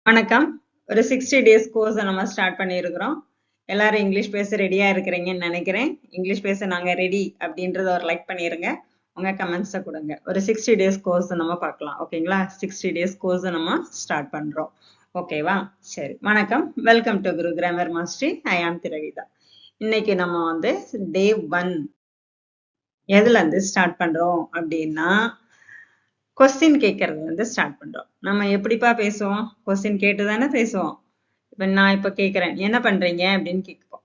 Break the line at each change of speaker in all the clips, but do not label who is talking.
வணக்கம். ஒரு 60 days course நம்ம ஸ்டார்ட் பண்ணியிருக்கிறோம். எல்லாரும் இங்கிலீஷ் பேச ரெடியா இருக்கிறீங்கன்னு நினைக்கிறேன். இங்கிலீஷ் பேச நாங்க ரெடி அப்படின்றத ஒரு லைக் பண்ணிருங்க. உங்க கமெண்ட்ஸை கொடுங்க. ஒரு 60 டேஸ் கோர்ஸ் நம்ம பார்க்கலாம். ஓகேங்களா? 60 டேஸ் கோர்ஸ் நம்ம ஸ்டார்ட் பண்றோம். ஓகேவா? சரி. வணக்கம். Welcome to Guru grammar mastery. I am Thiravitha. இன்னைக்கு நம்ம வந்து டே 1 எதுல இருந்து ஸ்டார்ட் பண்றோம் அப்படின்னா கொஸ்டின் கேட்கறது வந்து ஸ்டார்ட் பண்றோம். நம்ம எப்படிப்பா பேசுவோம்? கொஸ்டின் கேட்டு தானே பேசுவோம். இப்ப நான் இப்ப கேட்கிறேன், என்ன பண்றீங்க அப்படின்னு கேட்போம்.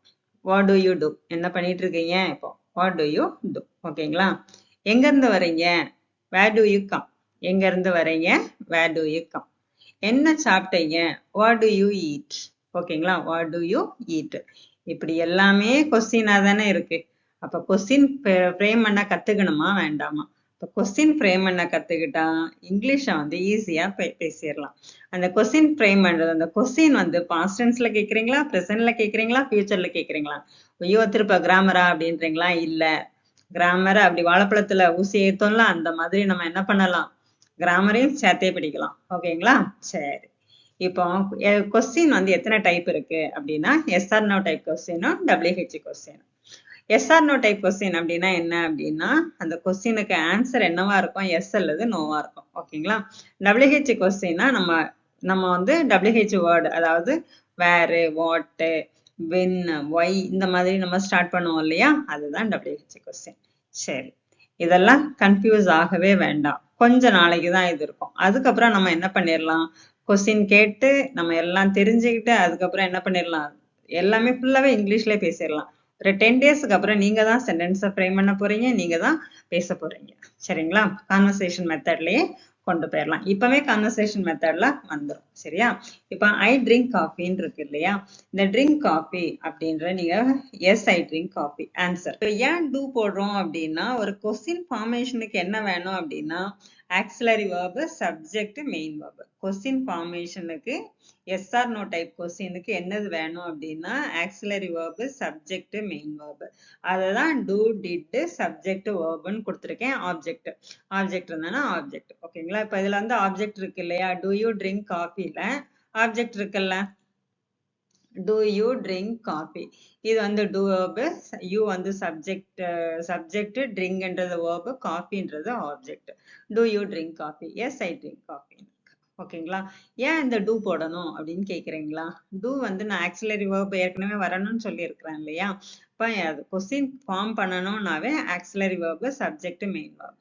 What do you do? என்ன பண்ணிட்டு இருக்கீங்க இப்போ? What do you do? ஓகேங்களா? எங்க இருந்து வரீங்க? Where do you come? எங்க இருந்து வரீங்க? Where do you come? என்ன சாப்பிட்டீங்க? What do you eat? ஓகேங்களா? What do you eat? இப்படி எல்லாமே கொஸ்டினா தானே இருக்கு. அப்ப கொஸ்டின் ஃப்ரேம் பண்ண கத்துக்கணுமா வேண்டாமா? இப்போ கொஸ்டின் ஃப்ரேம் பண்ண கத்துக்கிட்டா இங்கிலீஷை வந்து ஈஸியா பேசிடலாம். அந்த கொஸ்டின் ஃப்ரேம் பண்றது, அந்த கொஸ்டின் வந்து பாஸ்ட் டென்ஸ்ல கேட்குறீங்களா, ப்ரெசென்ட்ல கேட்குறீங்களா, ஃபியூச்சர்ல கேட்குறீங்களா? ஐயோ திருப்ப கிராமரா அப்படின்றீங்களா? இல்ல, கிராமரை அப்படி வாழைப்பழத்துல ஊசி ஏத்தோம்ல அந்த மாதிரி நம்ம என்ன பண்ணலாம், கிராமரையும் சேர்த்தே படிக்கலாம். ஓகேங்களா? சரி. இப்போ கொஸ்டின் வந்து எத்தனை டைப் இருக்கு அப்படின்னா, எஸ்ஆர் நோ டைப் கொஸ்டினும் WH கொஸ்டினும். எஸ்ஆர் நோ டைப் கொஸ்டின் அப்படின்னா என்ன அப்படின்னா, அந்த கொஸ்டினுக்கு ஆன்சர் என்னவா இருக்கும்? எஸ் அல்லது நோவா இருக்கும். ஓகேங்களா? WH கொஸ்டின்னா நம்ம நம்ம வந்து WH வேர்டு, அதாவது வேரு, வாட்டு, வென், ஒய் இந்த மாதிரி நம்ம ஸ்டார்ட் பண்ணுவோம் இல்லையா, அதுதான் WH கொஸ்டின். சரி, இதெல்லாம் கன்ஃபியூஸ் ஆகவே வேண்டாம். கொஞ்ச நாளைக்கு தான் இது இருக்கும். அதுக்கப்புறம் நம்ம என்ன பண்ணிடலாம், கொஸ்டின் கேட்டு நம்ம எல்லாம் தெரிஞ்சுக்கிட்டு அதுக்கப்புறம் என்ன பண்ணிடலாம், எல்லாமே ஃபுல்லாவே இங்கிலீஷ்ல பேசிடலாம். ஒரு 10 டேஸ்க்கு அப்புறம் நீங்க தான் சென்டென்ஸை ஃப்ரேம் பண்ண போறீங்க, நீங்க தான் பேச போறீங்க. சரிங்களா? கான்வர்சேஷன் மெத்தட்லயே கொண்டு போயிடலாம். இப்பவே கான்வர்சேஷன் மெத்தட்ல வந்துடும். சரியா? இப்ப ஐ ட்ரிங்க் காஃபின்னு இருக்கு இல்லையா, இந்த ட்ரிங்க் காஃபி அப்படின்ற நீங்க yes I drink coffee answer. ஏன் டூ போடுறோம் அப்படின்னா, ஒரு கொஸ்டின் ஃபார்மேஷனுக்கு என்ன வேணும் அப்படின்னா, auxiliary verb, subject, main verb. Question ஃபார்மேஷனுக்கு எஸ்ஆர் நோ டைப் கொஸ்டினுக்கு என்னது வேணும் அப்படின்னா, auxiliary verb, subject, main verb. அததான் டூ, டிட், சப்ஜெக்ட், வேர்புன்னு கொடுத்துருக்கேன். ஆப்ஜெக்ட் ஆப்ஜெக்ட் இருந்தானா ஆப்ஜெக்ட். ஓகேங்களா? இப்ப இதுல வந்து ஆப்ஜெக்ட் இருக்கு இல்லையா, டூ யூ ட்ரிங்க் காஃபில ஆப்ஜெக்ட் இருக்குல்ல, do you drink coffee? இது வந்து do verb, you வந்து subject, drink என்றது verb, coffee என்றது object. Do you drink coffee? Yes, I drink coffee. ஓகேங்களா? ஏன் இந்த do போடணும் அப்படின்னு கேக்குறீங்களா? do வந்து நான் ஆக்சிலரி verb ஏற்கனவே வரணும்னு சொல்லி இருக்கிறேன் இல்லையா, இப்ப அது கொஸ்டின் ஃபார்ம் பண்ணணும்னாவே auxiliary verb, subject, main verb.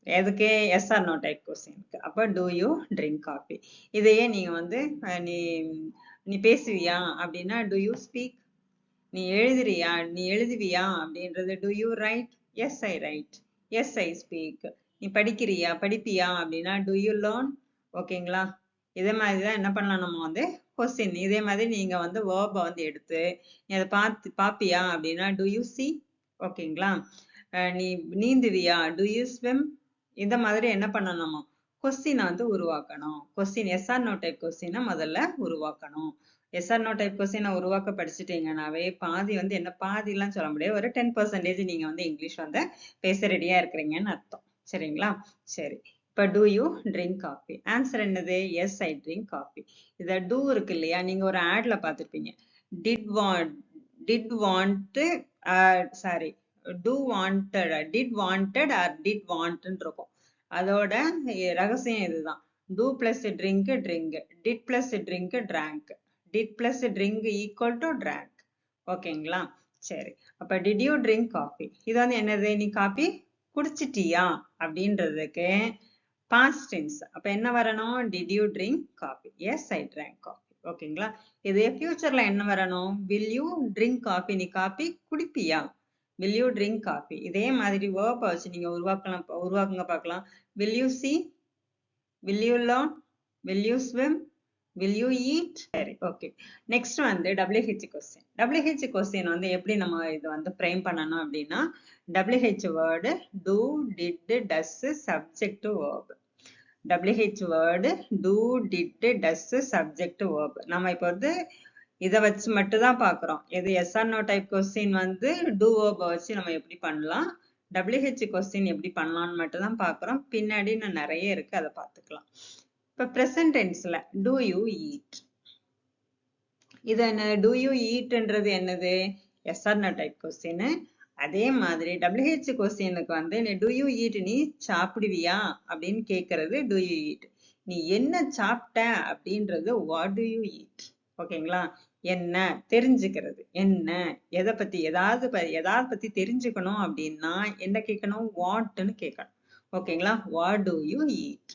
எதுக்கு? எஸ் ஆர் நோ டைப் கொஸ்டினுக்கு. அப்ப do you drink coffee? இதையே நீங்க வந்து நீ நீ பேசுவியா அப்படின்னா do you speak? நீ எழுதுறியா, நீ எழுதுவியா அப்படின்றது do you write? Yes, I write. Yes, I speak. நீ படிக்கிறியா, படிப்பியா அப்படின்னா do you learn? ஓகேங்களா? இதே மாதிரிதான் என்ன பண்ணலாம், நம்ம வந்து கொஸ்டின் இதே மாதிரி நீங்க வந்து வேர்பை வந்து எடுத்து நீ அதை பாப்பியா அப்படின்னா do you see? ஓகேங்களா? நீ நீந்துவியா, do you swim? இந்த மாதிரி என்ன பண்ணணுமா, கொஸ்டினை வந்து உருவாக்கணும். கொஸ்டின் எஸ்ஆர் நோ டைப் கொஸ்டினை முதல்ல உருவாக்கணும். எஸ்ஆர் நோ டைப் கொஸ்டினை உருவாக்க படிச்சுட்டீங்கன்னாவே பாதி வந்து என்ன, பாதிலாம் சொல்ல முடியாது, ஒரு 10% நீங்க வந்து இங்கிலீஷ் வந்து பேச ரெடியா இருக்கிறீங்கன்னு அர்த்தம். சரிங்களா? சரி. இப்ப do you drink coffee answer என்னது? Yes, I drink coffee. இத டூ இருக்கு இல்லையா, நீங்க ஒரு ஆட்ல பார்த்திருப்பீங்க. Did want sorry do wanted, did wanted or did want இருக்கும். அதோட ரகசியம் இதுதான். do plus drink, drink. did plus drink, drank. did plus drink equal to drank. ஓகேங்களா? சரி. அப்ப did you drink coffee? இது வந்து என்னது? நீ காபி குடிச்சிட்டியா அப்படின்றதுக்கு past tense. அப்ப என்ன வரணும்? did you drink coffee? Yes, I drank coffee. ஓகேங்களா? இது ஃபியூச்சர்ல என்ன வரணும்? will you drink coffee? நீ coffee குடிப்பியா? will you drink coffee? இதே மாதிரி verb வச்சு நீங்க உருவாக்குங்க பார்க்கலாம். will you see? will you learn? will you swim? will you eat? சரி, ஓகே. நெக்ஸ்ட் வந்து WH கொஸ்டின். WH கொஸ்டின் வந்து எப்படி நம்ம இது வந்து ஃப்ரேம் பண்ணணும் அப்படின்னா, WH word do, did, does, subject, verb. WH word do, did, does, subject, verb. நம்ம இப்போ வந்து இதை வச்சு மட்டும் தான் பார்க்குறோம். இது எஸ்ஆர் நோ டைப் கொஸ்டின் வந்து do verb வச்சு நம்ம எப்படி பண்ணலாம், WH கொஸ்டின் எப்படி பண்ணலாம்னு மட்டும் தான் பார்க்குறோம். பின்னாடி நான் நிறைய இருக்கு, அதை பார்த்துக்கலாம். இப்ப present tenseல do you eat? இது என்ன do you eatன்றது என்னது? yes or no type question. அதே மாதிரி WH கொஸ்டினுக்கு வந்து do you eat நீ சாப்பிடுவியா அப்படின்னு கேட்கறது do you eat. நீ என்ன சாப்பிட்ட அப்படின்றது what do you eat. ஓகேங்களா? என்ன தெரிஞ்சுக்கிறது, என்ன எதை பத்தி ஏதாவது பத்தி தெரிஞ்சுக்கணும் அப்படின்னா என்ன கேட்கணும்? வாட்னு கேட்கணும். ஓகேங்களா? what do you eat.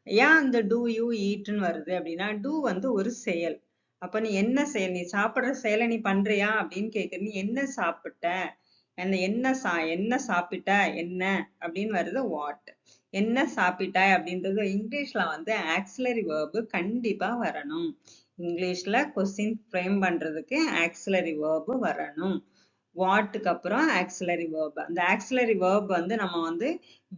ஏன் அந்த do you eatன்னு வருது அப்படின்னா do வந்து ஒரு செயல். அப்ப நீ என்ன செயல், நீ சாப்பிடுற செயலை நீ பண்றியா அப்படின்னு கேட்குற. நீ என்ன சாப்பிட்ட, அந்த என்ன சாப்பிட்ட என்ன அப்படின்னு வருது வாட். என்ன சாப்பிட்டாய் அப்படின்றது இங்கிலீஷ்ல வந்து ஆக்சிலரி வேர்பு கண்டிப்பா வரணும். இங்கிலீஷ்ல கொஸ்டின் ஃப்ரேம் பண்றதுக்கு ஆக்சிலரி வேர்பு வரணும். வாட்டுக்கு அப்புறம் ஆக்சிலரி வேர்ப். அந்த ஆக்சிலரி வேர்ப் வந்து நம்ம வந்து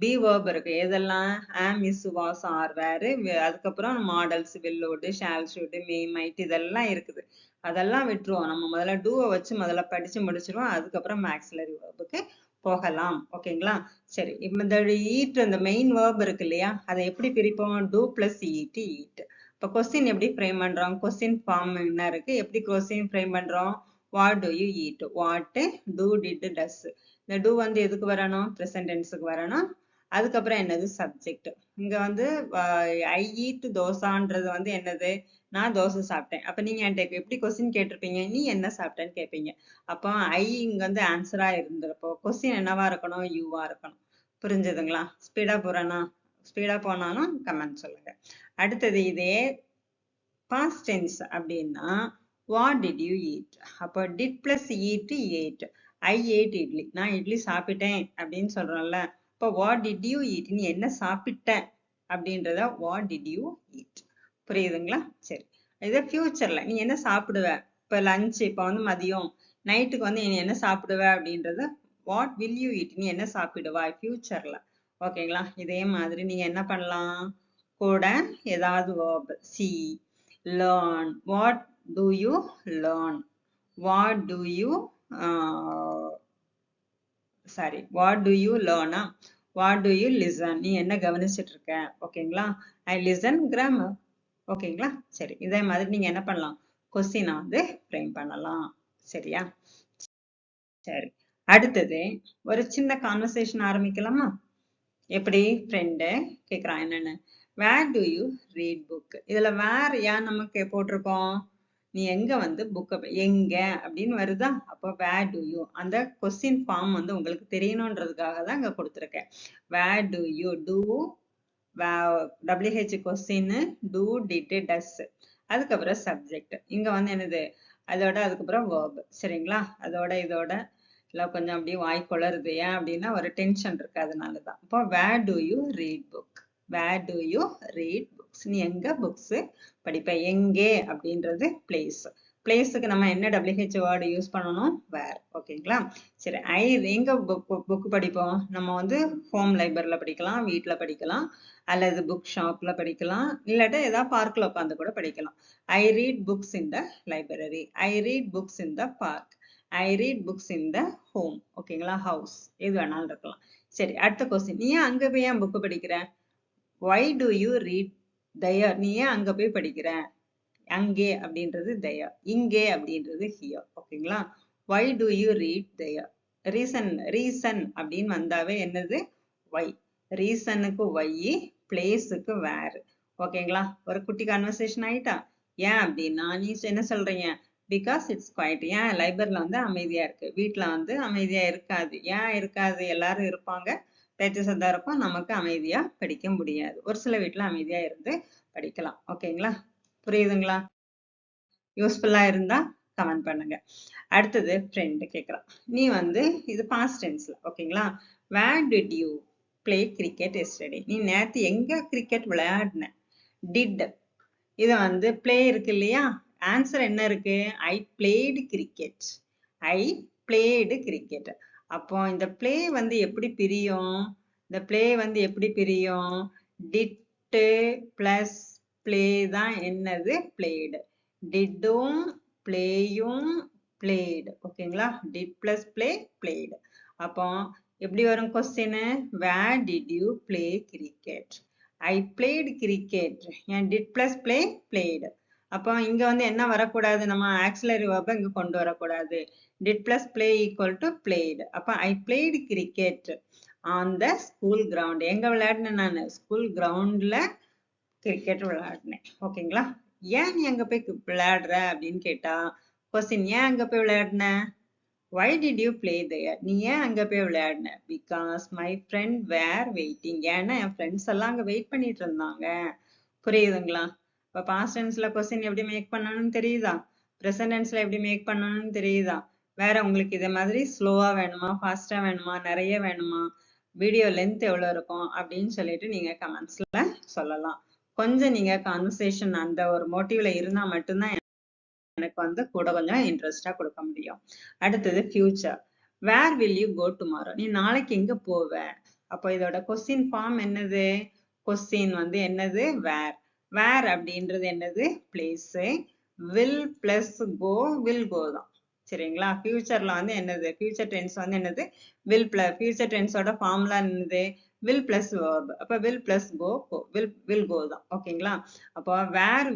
பி வேர்ப் இருக்கு. எதெல்லாம்? ஆம், இஸ், வாஸ், ஆர், வேர். அதுக்கப்புறம் modals, will, would, shall, should, may, might இதெல்லாம் இருக்குது. அதெல்லாம் விட்டுருவோம். நம்ம முதல்ல டூவை வச்சு முதல்ல படிச்சு முடிச்சிருவோம். அதுக்கப்புறம் ஆக்சிலரி வேர்புக்கு போகலாம். ஓகேங்களா? சரி, இப்ப இந்த ஈட் அந்த மெயின் வேர்ப் இருக்கு இல்லையா, அதை எப்படி பிரிப்போம்? Do plus eat, eat. இப்ப கொஸ்டின் எப்படி ஃப்ரேம் பண்றோம்? கொஸ்டின் ஃபார்ம் என்ன இருக்கு, எப்படி கொஸ்டின் ஃப்ரேம் பண்றோம்? What do you eat? What, do, did, does. இந்த do வந்து எதுக்கு வரணும்? present tenseக்கு வரணும். அதுக்கப்புறம் என்னது? subject. இங்க வந்து I eat தோசான்றது வந்து என்னது? நான் தோசை சாப்பிட்டேன். அப்ப நீங்க என்கிட்ட எப்படி கொஸ்டின் கேட்டிருப்பீங்க? நீ என்ன சாப்பிட்டேன்னு கேட்பீங்க. அப்போ I இங்க வந்து ஆன்சரா இருந்திருப்போ கொஸ்டின் என்னவா இருக்கணும்? யூவா இருக்கணும். புரிஞ்சுதுங்களா? ஸ்பீடா போறேனா? ஸ்பீடா போனாலும் கமெண்ட் சொல்லுங்க. அடுத்தது இதே past tense அப்படின்னா what did you eat? அப்போ did plus eat, ate. I ate idli. நான் இட்லி சாப்பிட்டேன் அப்படின்னு சொல்றோம்ல. இப்போ what did you eat? நீ என்ன சாப்பிட்ட அப்படின்றத what did you eat? புரியுதுங்களா? சரி, இது ஃபியூச்சர்ல நீ என்ன சாப்பிடுவ. இப்போ லஞ்ச், இப்போ வந்து மதியம், நைட்டுக்கு வந்து நீ என்ன சாப்பிடுவ அப்படின்றத what will you eat? நீ என்ன சாப்பிடுவாய் ஃபியூச்சர்ல. ஓகேங்களா? இதே மாதிரி நீங்க என்ன பண்ணலாம்? கூட ஏதாவது verb. see, learn. What do you learn? What do you what do you learn? What do you listen? நீ என்ன கவனிச்சிட்டு இருக்க? ஓகேங்களா? I listen grammar. ஓகேங்களா? சரி, இதே மாதிரி நீங்க என்ன பண்ணலாம்? கொஸ்டினை வந்து ஃப்ரேம் பண்ணலாம். சரியா? சரி, அடுத்தது ஒரு சின்ன கான்வர்சேஷன் ஆரம்பிக்கலாமா? எப்படி? ஃப்ரெண்டு கேட்குறான் என்னன்னு, வேர் டு யூ ரீட் புக். இதுல வேர் ஏன் நமக்கு போட்டிருக்கோம்? நீ எங்க வந்து புக்கை எங்க அப்படின்னு வருதா? அப்போ வேர் டு யூ அந்த கொஸ்டின் ஃபார்ம் வந்து உங்களுக்கு தெரியணுன்றதுக்காக தான் இங்க கொடுத்துருக்கேன். Where do you, do WH question, do, did, does. அதுக்கப்புறம் சப்ஜெக்ட். இங்க வந்து என்னது? அதோட அதுக்கப்புறம் வேர்ப். சரிங்களா? அதோட இதோட இல்லை கொஞ்சம் அப்படியே வாய் குளருது. ஏன் அப்படின்னா ஒரு டென்ஷன் இருக்கு, அதனால தான். இப்போ where do you read book, where do you read books. நீ எங்க புக்ஸ் படிப்ப. எங்கே அப்படின்றது பிளேஸ். பிளேஸுக்கு நம்ம என்ன WH வேர்டு யூஸ் பண்ணணும்? வேர். ஓகேங்களா? சரி, எங்க புக் படிப்போம்? நம்ம வந்து ஹோம் லைப்ரரியில படிக்கலாம், வீட்டில் படிக்கலாம், அல்லது புக் ஷாப்ல படிக்கலாம், இல்லாட்டா ஏதாவது பார்க்ல உட்காந்து கூட படிக்கலாம். ஐ read books in the library, I read books in the park, I read books in the home. ஓகேங்களா? ஹவுஸ், எது வேணாலும் இருக்கலாம். சரி, அடுத்த கொஸ்டின். நீ ஏன் அங்க போய் புக்கு படிக்கிற? why do you read there? நீ ஏன் அங்க போய் படிக்கிற? அங்கே அப்படின்றது there, இங்கே அப்படின்றது here. ஓகேங்களா? why do you read there? Reason அப்படின்னு வந்தாவே என்னது? why. ரீசனுக்கு why, பிளேஸுக்கு where. ஓகேங்களா? ஒரு குட்டி கான்வர்சேஷன் ஆயிட்டா? ஏன் அப்படின்னா நீ என்ன சொல்றீங்க? Because it's quiet. ஏன் லைப்ரரியில வந்து அமைதியா இருக்கு, வீட்டுல வந்து அமைதியா இருக்காது. ஏன் இருக்காது? எல்லாரும் இருப்பாங்க, பேச்சு சத்தம் இருக்கும், நமக்கு அமைதியா படிக்க முடியாது. ஒரு சில வீட்டுல அமைதியா இருந்து படிக்கலாம். ஓகேங்களா? புரியுதுங்களா? யூஸ்ஃபுல்லா இருந்தா கமெண்ட் பண்ணுங்க. அடுத்தது ஃப்ரெண்டு கேட்குறான், நீ வந்து இது பாஸ்ட் டென்ஸ்ல. ஓகேங்களா? Where did you play cricket yesterday? நீ நேற்று எங்க கிரிக்கெட் விளையாடின? டிட். இது வந்து பிளே இருக்கு இல்லையா, ஆன்சர் என்ன இருக்கு? ஐ பிளேடு கிரிக்கெட், ஐ பிளேடு கிரிக்கெட். அப்போ இந்த பிளே வந்து எப்படி பிரியும்? இந்த பிளே வந்து எப்படி பிரியும்? டிட்டு பிளஸ் பிளே தான் என்னது? பிளேடு. டிட்டும் பிளேயும் பிளேடு. ஓகேங்களா? Did plus play played. அப்போ எப்படி வரும் கொஸ்டின்? Where did you play cricket? I played cricket. ஏன் did plus play played. அப்போ இங்க வந்து என்ன வரக்கூடாது, நம்ம ஆக்சிலரி verb இங்க கொண்டு வரக்கூடாது. did plus play equal to played. அப்போ I played cricket on the school ground. எங்க விளையாடினேன் நான் ஸ்கூல் கிரவுண்ட்ல கிரிக்கெட் விளையாடினேன். ஓகேங்களா? ஏன் நீ அங்க போய் விளையாடுற அப்படின்னு கேட்டா கொஸ்டின், ஏன் அங்க போய் விளையாடின? why did you play there? நீ ஏன் அங்க போய் விளையாடின? because my friend were waiting. ஏன்னா என் ஃப்ரெண்ட்ஸ் எல்லாம் அங்க வெயிட் பண்ணிட்டு இருந்தாங்க. புரியுதுங்களா? இப்ப பாஸ்ட் டென்ஸ்ல கொஸ்டின் எப்படி மேக் பண்ணணும்னு தெரியுதா? பிரசன்ட் டென்ஸ்ல எப்படி மேக் பண்ணணும்னு தெரியுதா? வேற உங்களுக்கு இதே மாதிரி ஸ்லோவா வேணுமா, ஃபாஸ்டா வேணுமா, நிறைய வேணுமா, வீடியோ லென்த் எவ்வளவு இருக்கும் அப்படின்னு சொல்லிட்டு நீங்க கமெண்ட்ஸ்ல சொல்லலாம். கொஞ்சம் நீங்க கான்வர்சேஷன் அந்த ஒரு மோட்டிவ்ல இருந்தா மட்டும்தான் எனக்கு வந்து கூட கொஞ்சம் இன்ட்ரெஸ்டா கொடுக்க முடியும். அடுத்தது future. Where will you go tomorrow? நீ நாளைக்கு எங்க போவ? அப்போ இதோட கொஸ்டின் ஃபார்ம் என்னது? கொஸ்டின் வந்து என்னது? வேர். வேர் அப்படின்றது என்னது? Place. Will plus go, will go தான். சரிங்களா? ஃபியூச்சர்ல வந்து என்னது? ஃபியூச்சர் டென்ஸ் வந்து என்னது? Will plus. ஃபியூச்சர் டென்ஸோட ஃபார்முலா என்னது? Will plus verb. அப்ப will plus go, will go தான். ஓகேங்களா? அப்போ வேர்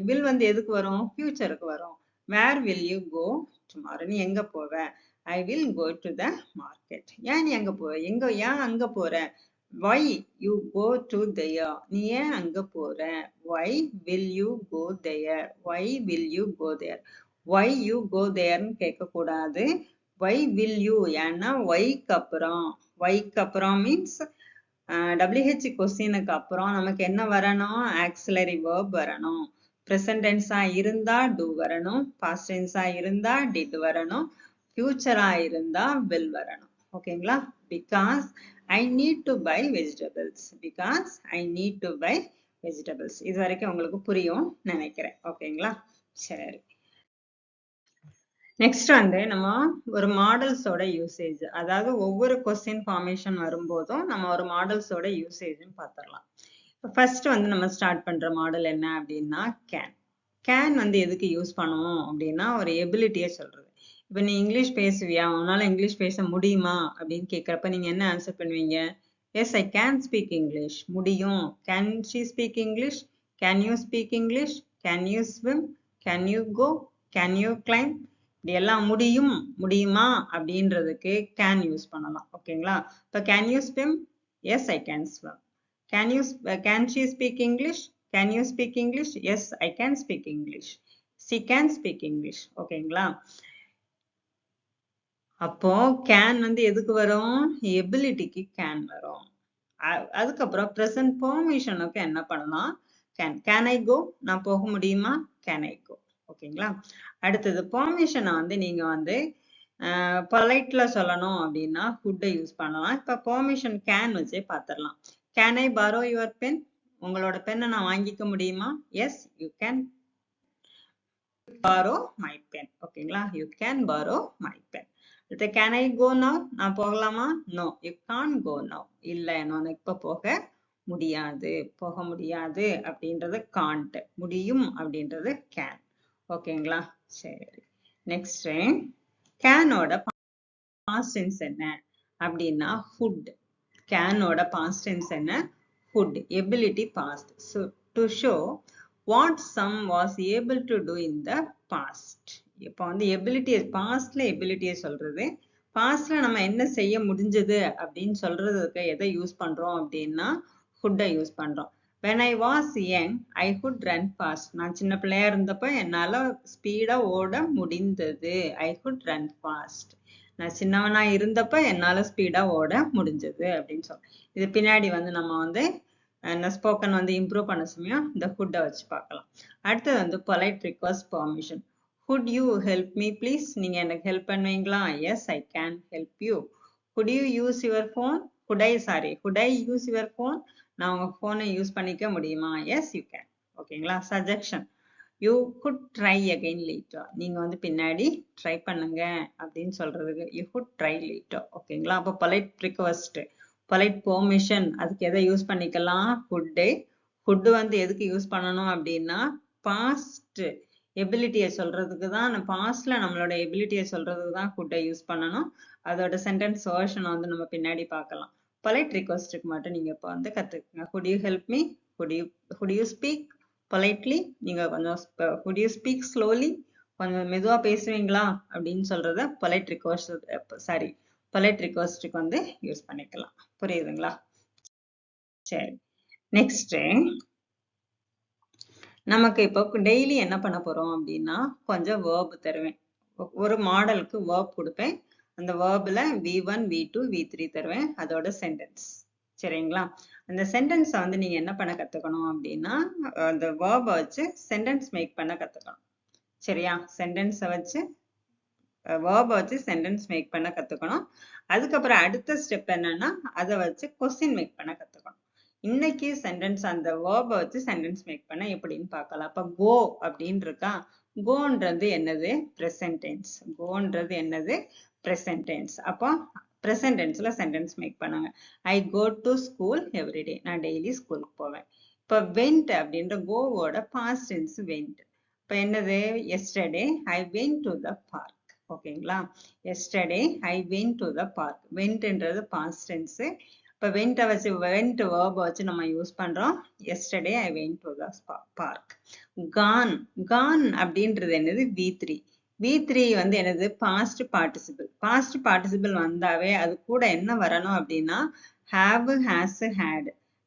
வில் வந்து எதுக்கு வரும்? ஃபியூச்சருக்கு வரும். Where will you go tomorrow? நீ எங்க போவ? I will go to the market. ஏன் நீ அங்க போவ? ஏன் அங்க போற? why you go to there? நீ ஏன் அங்க போற? why will you go there? why will you go there? why you go there ன்னு கேட்க கூடாது. why will you? ஏன்னா whyக்கு அப்புறம் மீன்ஸ் WH கொஸ்டினுக்கு அப்புறம் நமக்கு என்ன வரணும்? ஆக்சிலரி verb வரணும். present tense இருந்தா do வரணும். past tense இருந்தா did வரணும். future இருந்தா will வரணும். ஓகேங்களா? because I need to buy vegetables. because I need to buy vegetables. இது வரைக்கும் உங்களுக்கு புரியும் நினைக்கிறேன். ஓகேங்களா? சரி. நெக்ஸ்ட் வந்து நம்ம ஒரு மாடல்ஸோட யூசேஜ், அதாவது ஒவ்வொரு கொஸ்டின் ஃபார்மேஷன் வரும்போதும் நம்ம ஒரு மாடல்ஸோட யூசேஜும் பார்த்துடலாம். ஃபர்ஸ்ட் வந்து நம்ம ஸ்டார்ட் பண்ற மாடல் என்ன அப்படின்னா கேன். கேன் வந்து எதுக்கு யூஸ் பண்ணுவோம் அப்படின்னா ஒரு எபிலிட்டியை சொல்றது. இப்போ நீ இங்கிலீஷ் பேசுவியா, உன்னால இங்கிலீஷ் பேச முடியுமா அப்படின்னு கேட்குறப்ப நீங்க என்ன ஆன்சர் பண்ணுவீங்க? Yes I can speak English. முடியும். Can she speak English? Can you speak English? Can you swim? Can you go? Can you climb? இப்படி எல்லாம் முடியுமா அப்படின்றதுக்கு கேன் யூஸ் பண்ணலாம். ஓகேங்களா? இப்போ can you swim? Yes I can swim. Can she speak English? Can you speak English? Yes I can speak English. She can speak English. ஓகேங்களா? அப்போ can வந்து எதுக்கு வரும்? எபிலிட்டிக்கு கேன் வரும். அதுக்கப்புறம் ப்ரெசன்ட் பெர்மிஷனுக்கு என்ன பண்ணலாம்? கேன் ஐ கோ? நான் போக முடியுமா? கேன் ஐ கோ. ஓகேங்களா? அடுத்தது பெர்மிஷனை வந்து நீங்க வந்து பொலைட்ல சொல்லணும் அப்படின்னா ஹுட்டை யூஸ் பண்ணலாம். இப்ப பெர்மிஷன் கேன் வச்சே பார்த்துடலாம். Can I borrow your pen? உங்களோட பெண்ணை நான் வாங்கிக்க முடியுமா? Yes you can borrow my pen. ஓகேங்களா? You can borrow my pen. அடுத்து கேன் ஐ கோ நவ்? நான் போகலாமா? No you can't go now. இல்லை, நான் இப்ப போக முடியாது அப்படின்றது காண்ட். முடியும் அப்படின்றது கேன். ஓகேங்களா? சரி. நெக்ஸ்ட் கேனோட பாஸ்ட் டென்ஸ் என்ன அப்படின்னா ஹுட். கேனோட பாஸ்ட் டென்ஸ் என்ன? Could. Ability past. So to show what some was able to do in the past. இப்போ வந்து எபிலிட்டியை பாஸ்ட்ல எபிலிட்டியை சொல்றது. பாஸ்ட்ல நம்ம என்ன செய்ய முடிஞ்சது அப்படின்னு சொல்றதுக்கு எதை யூஸ் பண்றோம் அப்படின்னா ஹுட்டை யூஸ் பண்றோம். when I was young I could run fast. நான் சின்ன பிள்ளையா இருந்தப்ப என்னால ஸ்பீடா ஓட முடிந்தது. I could run fast. நான் சின்னவனா இருந்தப்ப என்னால ஸ்பீடா ஓட முடிஞ்சது அப்படின்னு சொல்றேன். இது பின்னாடி வந்து நம்ம வந்து ஸ்போக்கன் வந்து இம்ப்ரூவ் பண்ண சமயம் இந்த ஹுட்டை வச்சு பார்க்கலாம். அடுத்தது வந்து polite request permission. could you help me please? நீங்க எனக்கு ஹெல்ப் பண்ணுவீங்களா? yes I can help you. could you use your phone? could I use your phone? நான் உங்க போனை யூஸ் பண்ணிக்க முடியுமா? Yes you can. ஓகேங்களா? Suggestion. You could try again later. நீங்க வந்து பின்னாடி ட்ரை பண்ணுங்க அப்படின்னு சொல்றதுக்கு யூ குட் ட்ரை லேட்டர். ஓகேங்களா? அப்போ பொலைட் ரிக்வெஸ்ட், பொலைட் பெர்மிஷன், அதுக்கு எதை யூஸ் பண்ணிக்கலாம்? ஹுட்டு. ஹுட்டு வந்து எதுக்கு யூஸ் பண்ணணும் அப்படின்னா பாஸ்ட் எபிலிட்டியை சொல்றதுக்கு தான். பாஸ்ட்ல நம்மளோட எபிலிட்டியை சொல்றதுக்கு தான் ஹுட்டை யூஸ் பண்ணணும். அதோட சென்டென்ஸ் வேர்ஷனை வந்து நம்ம பின்னாடி பார்க்கலாம். பொலைட் ரிக்வெஸ்ட்டுக்கு மட்டும் நீங்க இப்போ வந்து கத்துக்குங்க. could you help me, could you speak politely, நீங்க கொஞ்சம் could you speak slowly, கொஞ்சம் மெதுவா பேசுவீங்களா அப்படின்னு சொல்றத பொலைட் ரிக்வெஸ்ட்டுக்கு வந்து யூஸ் பண்ணிக்கலாம். புரியுதுங்களா? சரி, நெக்ஸ்ட் நமக்கு இப்போ டெய்லி என்ன பண்ண போறோம் அப்படின்னா கொஞ்சம் வேர்ப் தருவேன். ஒரு மாடலுக்கு வேர்ப் கொடுப்பேன். அந்த வேர்ப்ல V1 V2 V3 தருவேன். அதோட சென்டென்ஸ். சரிங்களா? அந்த சென்டென்ஸை வந்து நீங்க என்ன பண்ண கத்துக்கணும் அப்படின்னா அந்த வேர்பை வச்சு சென்டென்ஸ் மேக் பண்ண கத்துக்கணும். சரியா? சென்டென்ஸை வச்சு வேர்பை வச்சு சென்டென்ஸ் மேக் பண்ண கத்துக்கணும். அதுக்கப்புறம் அடுத்த ஸ்டெப் என்னன்னா அதை வச்சு கொஸ்டின் மேக் பண்ண கத்துக்கணும். இன்னைக்கு சென்டென்ஸ் அந்த வேர்பை வச்சு சென்டென்ஸ் மேக் பண்ண எப்படின்னு பார்க்கலாம். அப்ப கோ அப்படின்னு இருக்கா, கோன்றது என்னது? Present tense. கோன்றது என்னது? Present tense. அப்போ பிரசன்ட் டென்ஸ்ல சென்டென்ஸ் மேக் பண்ணுங்க. I go to school everyday, நான் டெய்லி ஸ்கூலுக்கு போவேன். இப்போ வெண்ட் அப்படின்ற கோவோட பாஸ்ட் டென்ஸ் வெண்ட். இப்போ என்னது? Yesterday I went to the park. ஓகேங்களா? Yesterday I went to the park. வென்ட்ன்றது பாஸ்ட் டென்ஸ். இப்போ வென்ட்டை வச்சு வென்ட் வேர்பை வச்சு நம்ம யூஸ் பண்றோம். Yesterday I went to the park. Gone, gone அப்படின்றது என்னது? V3. V3 வந்து என்னது? Past participle. பாஸ்ட் பார்ட்டிசிபிள் வந்தாவே அது கூட என்ன வரணும் அப்படின்னா have, has, had.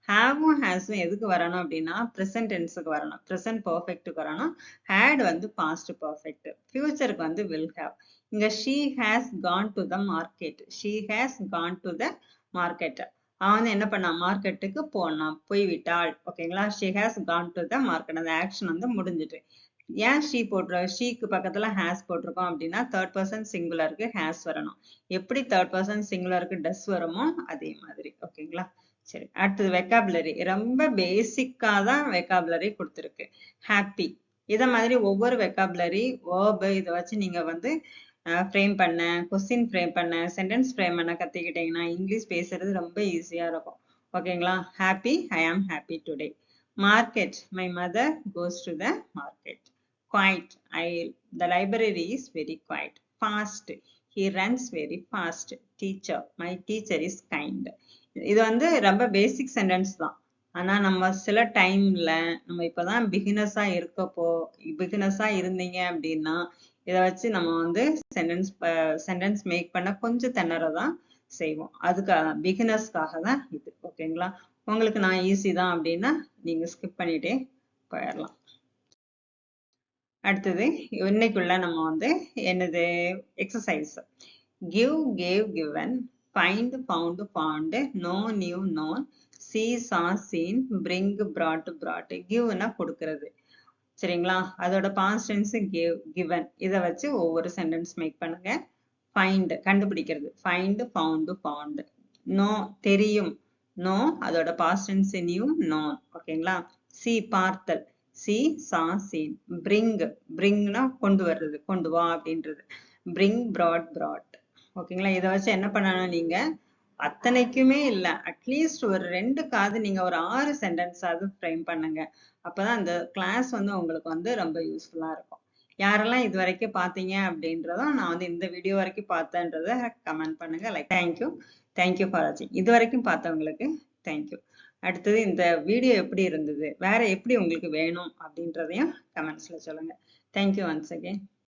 ஹேவும் ஹேஸும் எதுக்கு வரணும் அப்படின்னா ப்ரெசன்ட் டென்ஸுக்கு வரணும், ப்ரெசன்ட் பர்ஃபெக்ட்டுக்கு வரணும். ஹேட் வந்து பாஸ்ட் பர்ஃபெக்ட். ஃபியூச்சருக்கு வந்து வில் ஹேவ். இங்க she has gone to the market. she has gone to the market. அவன் வந்து என்ன பண்ணா? மார்க்கெட்டுக்கு போனான், போய்விட்டாள். ஓகேங்களா? she has gone to the market. அந்த ஆக்ஷன் வந்து முடிஞ்சிட்டு. ஏன் ஷீ போட்டுருக்கோம்? ஷீக்கு பக்கத்துல ஹேஸ் போட்டிருக்கோம் அப்படின்னா தேர்ட் பர்சன் சிங்குலருக்கு ஹேஸ் வரணும். எப்படி தேர்ட் பர்சன் சிங்குலருக்கு டஸ் வருமோ அதே மாதிரி. ஓகேங்களா? சரி, அடுத்தது வெக்காபுலரி. ரொம்ப பேசிக்கா தான் வெக்காபுலரி கொடுத்துருக்கு. ஹாப்பி. இதை மாதிரி ஒவ்வொரு வெக்காபுலரி வேர்பு இதை வச்சு நீங்க வந்து ஃப்ரேம் பண்ண, கொஸ்டின் ஃப்ரேம் பண்ண, சென்டென்ஸ் ஃப்ரேம் பண்ண கத்துக்கிட்டீங்கன்னா இங்கிலீஷ் பேசுறது ரொம்ப ஈஸியா இருக்கும். ஓகேங்களா? Happy, I am happy today. Market, my mother goes to the market. Quiet, the library is very quiet. Fast, he runs very fast. Teacher, my teacher is kind. இது வந்து ரொம்ப பேசிக் sentence தான். ஆனா நம்ம சில டைம்ல நம்ம இப்பதான் பிகினஸா இருந்தீங்க அப்படின்னா இதை வச்சு நம்ம வந்து சென்டென்ஸ் மேக் பண்ண கொஞ்சம் திணறதான் செய்வோம். அதுக்காக பிகினர்ஸ்க்காக தான் இது. ஓகேங்களா? உங்களுக்கு நான் ஈஸி தான் அப்படின்னா நீங்க ஸ்கிப் பண்ணிட்டே போயிடலாம். அடுத்தது இன்னைக்குள்ள நம்ம வந்து என்னது? Exercise. Give, gave, given, find, found, found, know, knew, known, see, saw, seen, bring, brought, brought. கிவ்னா கொடுக்கிறது. சரிங்களா? அதோட பாஸ்ட் டென்ஸ் give, given. இதை வச்சு ஒவ்வொரு சென்டென்ஸ் மேக் பண்ணுங்க. find கண்டுபிடிக்கிறது. find, found, found. know தெரியும். know அதோட பாஸ்ட் டென்ஸ் knew, known. ஓகேங்களா? see பார்த்தல். see, saw, seen. bringனா கொண்டு வர்றது, கொண்டு வா அப்படின்றது. bring, brought, brought. ஓகேங்களா? இதை வச்சு என்ன பண்ணணும்? நீங்க அத்தனைக்குமே இல்ல, அட்லீஸ்ட் ஒரு 2 நீங்க ஒரு 6 சென்டென்ஸாவது ஃப்ரேம் பண்ணுங்க. அப்பதான் அந்த கிளாஸ் வந்து உங்களுக்கு வந்து ரொம்ப யூஸ்ஃபுல்லா இருக்கும். யாரெல்லாம் இது வரைக்கும் பார்த்தீங்க அப்படின்றதும் நான் வந்து இந்த வீடியோ வரைக்கும் பார்த்தேன்றத கமெண்ட் பண்ணுங்க. லைக் தேங்க்யூ ஃபார் வாட்சிங். இது வரைக்கும் பார்த்தவங்களுக்கு தேங்க்யூ. அடுத்தது இந்த வீடியோ எப்படி இருந்தது, வேற எப்படி உங்களுக்கு வேணும் அப்படின்றதையும் கமெண்ட்ஸ்ல சொல்லுங்க. Thank you once again.